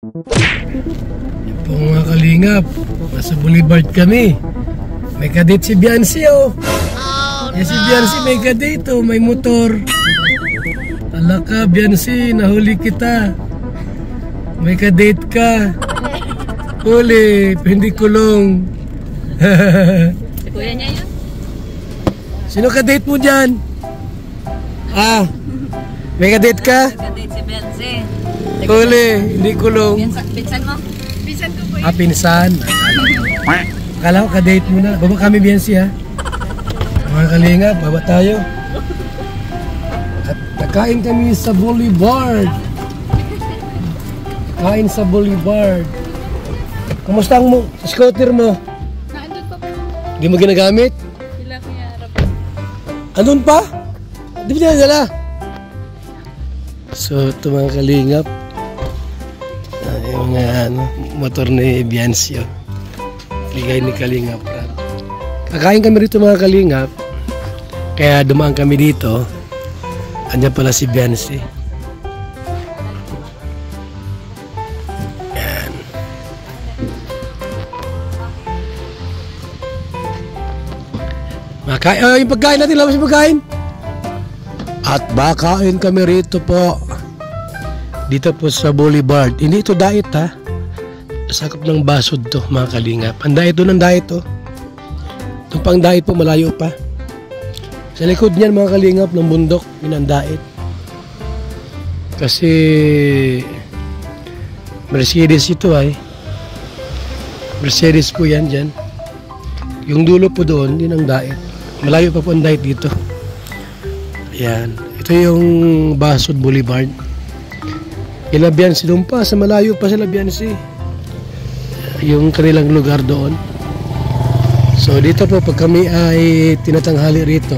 Yan po mga kalingap. Nasa Boulevard kami. May kadate si Biancy oh. Yan si Biancy may kadate oh. May motor. Ala ka Biancy, nahuli kita. May kadate ka. Huli, hindi kulong. Si kuya niya yun? Sino kadate mo dyan? May kadate ka? Kadate si Biancy. Huli, hindi kulong. Pinsan mo? Pinsan ko po yun. Pinsan. Akala ko kadate mo na. Baba kami Biancy ha. Mga kalingap, baba tayo. At nakain kami sa Boulevard. Kain sa Boulevard. Kumusta ang scooter mo? Naandun pa po. Hindi mo ginagamit? Sila kuya harap. Andun pa? Di ba dala? So, ito mga kalingap. Yung motor ni Biancy. Ligay ni Kalingap. Kakain kami rito mga kalingap. Kaya dumaan kami dito. Andiyan pala si Biancy. Yan. Yung pagkain natin, labas yung pagkain. At bakain kami rito po. Dito po sa Boulevard. Hindi ito diet ha. Sakop ng basod to mga kalingap. Ang diet doon ang diet to. Itong pang diet po malayo pa. Sa likod niyan mga kalingap ng bundok. Yun ang diet. Kasi Mercedes ito ay. Mercedes po yan dyan. Yung dulo po doon, yun ang diet. Malayo pa po ang diet dito. Ayan. Ito yung Basod Boulevard. Kila Biancy doon pa, sa malayo pa sila Biancy. Yung kanilang lugar doon. So dito po pag kami ay tinatanghali rito,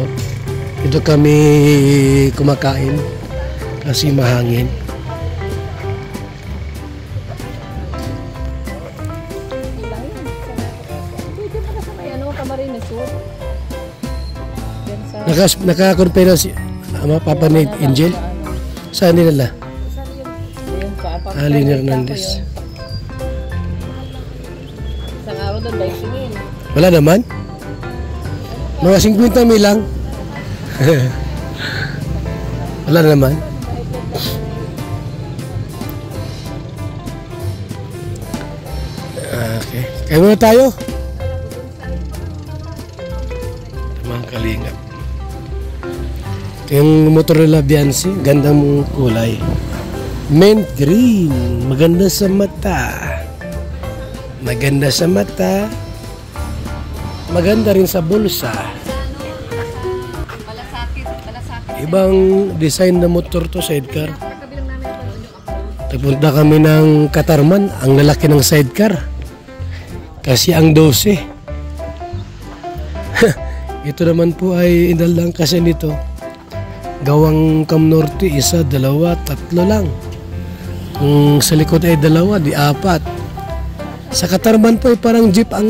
dito kami kumakain kasi mahangin. Naka-compare si Papa ni Angel. Saan nila? Alin Hernandez. Isang araw doon, bike singin. Wala naman. Mga 50 mil lang. Wala naman. Okay. Kaya muna tayo. Mga kalingap. Yung motor nila Biancy, gandang kulay. Mint green, maganda sa mata. Maganda sa mata. Maganda rin sa bulsa. Ibang design na motor to, sidecar. Nagpunta kami ng Katarman, ang lalaki ng sidecar. Kasi ang 12. Ito naman po ay indal lang kasi nito. Gawang Cam Norte, 1, 2, 3 lang. Kung sa likod ay 2, di 4. Sa Katarman po ay parang jeep ang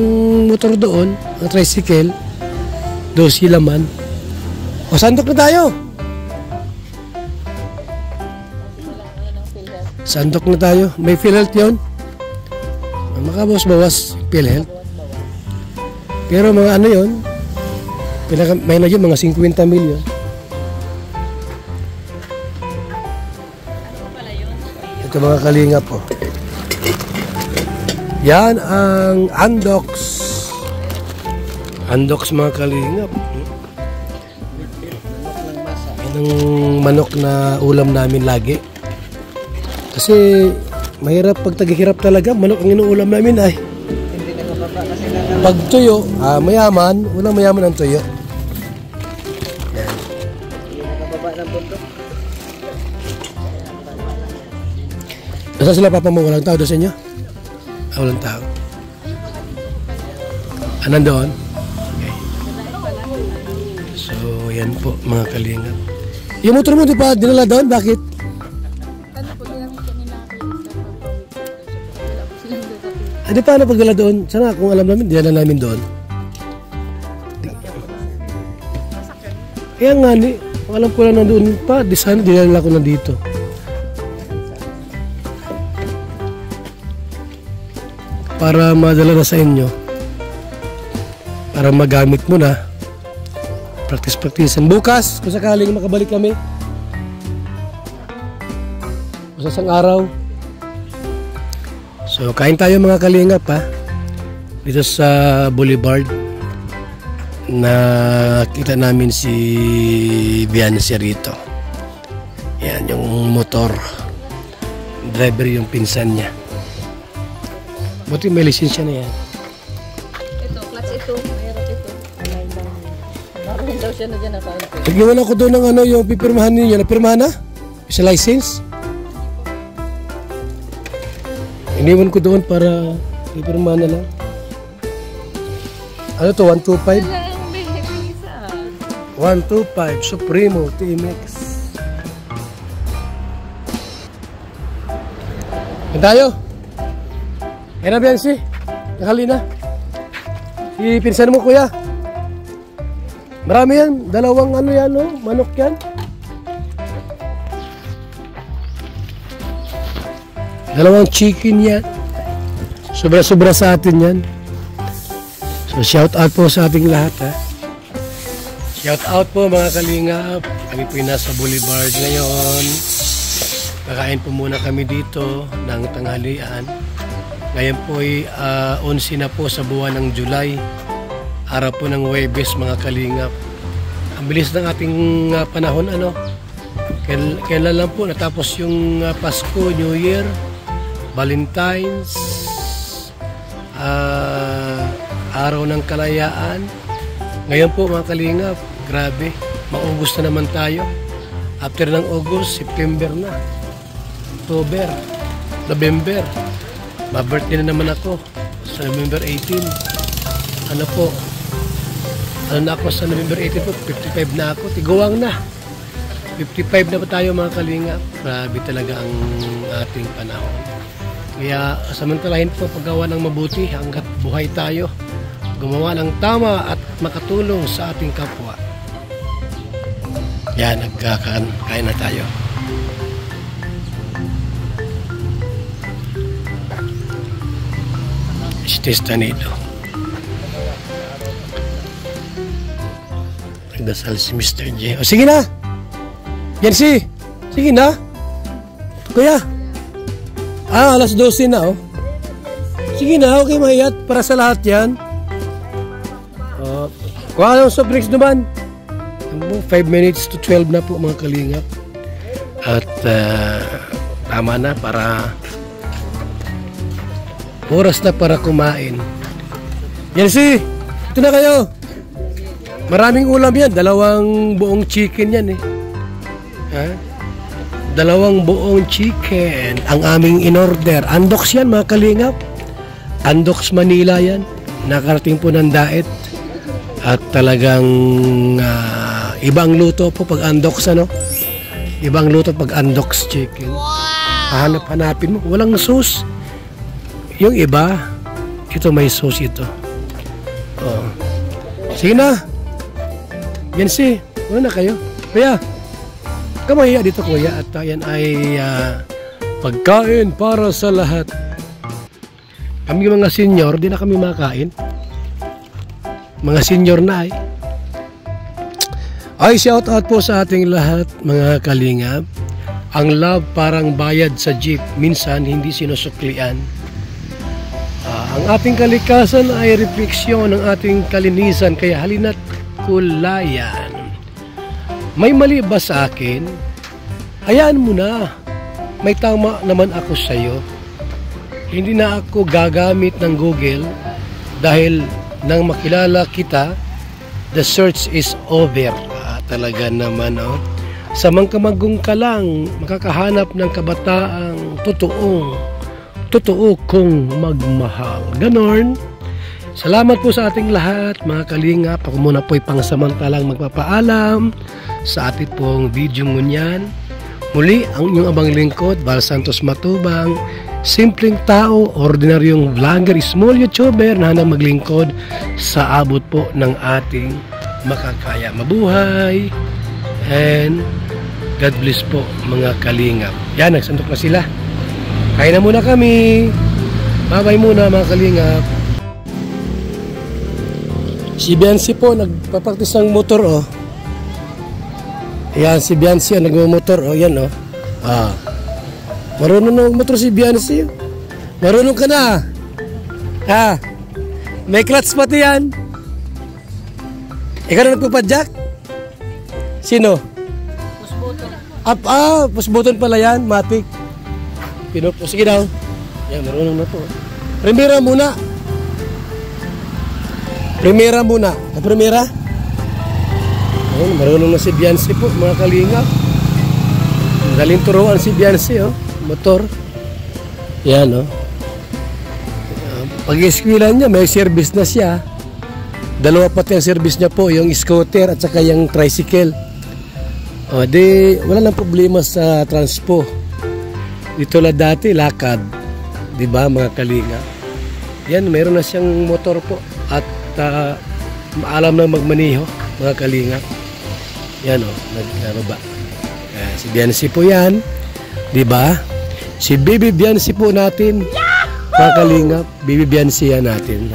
motor doon, ang tricycle. 12 laman. O, sandok na tayo. Sandok na tayo. May PhilHealth yun. Makabawas-bawas PhilHealth. Pero mga ano yun, may na yun, mga 50 milyon. Ito mga kalingap po. Yan ang Andox. Andox mga kalingap. Yan ang manok na ulam namin lagi. Kasi mahirap pag taghihirap talaga. Manok ang inuulam namin ay. Pag tuyo, mayaman. Unang mayaman ang tuyo. Yan. Nasa sila papa mo? Walang tao doon sa inyo? Walang tao. Nandoon? Okay. So, yan po mga kalingap. Yung motor mo di pa dinala doon? Bakit? Di paano pagdala doon? Sana kung alam namin, dinala namin doon. Kaya nga ni, alam ko lang nandoon pa, di sana dinala ko nandito. para madala na sa inyo. Para magamit mo na. Practice-practicean. Bukas, kung sakaling makabalik kami. Kung sa isang araw. So, kain tayo mga kalingap ha. Dito sa Boulevard. Nakita namin si Bianca rito. Yan, yung motor. Driver yung pinsan niya. Buti may lisensya na yan. Ito, clutch ito. Mayroon ito. Marunong daw siya na dyan na kain. Nagyawan ako doon ng ano, yung pipirmahan ninyo. Napirmahan na? Sa license? Iniwan ko doon para pipirmahan na lang. Ano to? 125? 125 Supremo TMX. Yan tayo. Yan na Bianci. Nakali na. Si pinsan mo kuya. Marami yan. Dalawang ano yan no? Manok yan. Dalawang chicken yan. Sobra-sobra sa atin yan. So shout out po sa ating lahat ha. Shout out po mga kalingap. Kami po nasa Boulevard ngayon. Kakain po muna kami dito ng tanghalian. Ngayon po ay 11 na po sa buwan ng July. Araw po ng Huwebes mga kalingap. Ang bilis ng ating panahon ano. Kailan lang po natapos yung Pasko, New Year, Valentine's, Araw ng Kalayaan. Ngayon po mga kalingap, grabe, ma-August na naman tayo. After ng August, September na, October, November. Ma-birthday na naman ako sa November 18. Ano po, ano na ako sa November 18 po, 55 na ako, tiguwang na. 55 na pa tayo mga kalingap. Grabe talaga ang ating panahon. Kaya samantalahin po paggawa ng mabuti hanggat buhay tayo. Gumawa ng tama at makatulong sa ating kapwa. Yan, kain na tayo. Estestanito. Nagdasal si Mr. J. O sige na! Yancy! Sige na! Kuya! Alas 12 na oh. Sige na, okay mahiyat para sa lahat yan. Kung anong soft drinks naman. 5 minutes to 12 na po mga kalingap. At tama na para oras na para kumain. Yancy! Ito na kayo! Maraming ulam yan. 2 buong chicken yan eh. Ha? 2 buong chicken ang aming in-order. Andox yan mga kalingap. Andox Manila yan. Nakarating po ng daet. At talagang ibang luto po pag Andox ano. Ibang luto pag Andox chicken. Hanapin mo. Walang sauce. Yung iba, ito may sauce ito. Oh. Sige na. Yancy, ano na kayo? Kuya, kamahiya dito kuya. At yan ay pagkain para sa lahat. Kami mga senior, di na kami makain. Mga senior na ay shout out po sa ating lahat mga kalingap. Ang love parang bayad sa jeep, minsan hindi sinusuklian. Ang ating kalikasan ay refleksyon ng ating kalinisan, kaya halina't kulayan. May mali ba sa akin? Hayaan mo na. May tama naman ako sa iyo. Hindi na ako gagamit ng Google dahil nang makilala kita, the search is over. Talaga naman, oh. Sa mangkamagong ka lang, makakahanap ng kabataang totoo kong magmahal. Ganon. Salamat po sa ating lahat, mga kalingap. Ako muna po'y pangsamantalang magpapaalam sa ating pong video ngunyan. Muli, ang inyong abang lingkod, Val Santos Matubang, simpleng tao, ordinaryong vlogger, small YouTuber na handang maglingkod sa abot po ng ating makakaya. Mabuhay and God bless po mga kalingap. Yan, nagsandok na sila. Kain na muna kami. Babay muna mga kalingap. Si Biancy po, nagpapraktis ng motor, oh. Ayan, si Biancy, nagmamotor, oh. Yan, oh. Ah. Marunong na motor si Biancy. Marunong ka na. Ha? May clutch pati yan. Ikaw na nagpapadyak? Sino? Push button. Push button pala yan, matic. Sige daw. Yan, marunong na to. Primera muna. Primera muna. Primera? Ayun, marunong na si Biancy po, mga kalingap. Galing turuan si Biancy, oh. Motor. Yan, oh. Pag-eskwila niya, may service na siya. Dalawa pati ang service niya po, yung scooter at saka yung tricycle. O, di, wala nang problema sa transpo. Dito lang dati, lakad. Diba, mga kalinga? Yan, meron na siyang motor po. At maalam na magmaniho, mga kalinga. Yan, o, nagbaba. Si Biancy po yan. Diba? Si Baby Biancy po natin. Mga kalingap, Baby Biancy yan natin.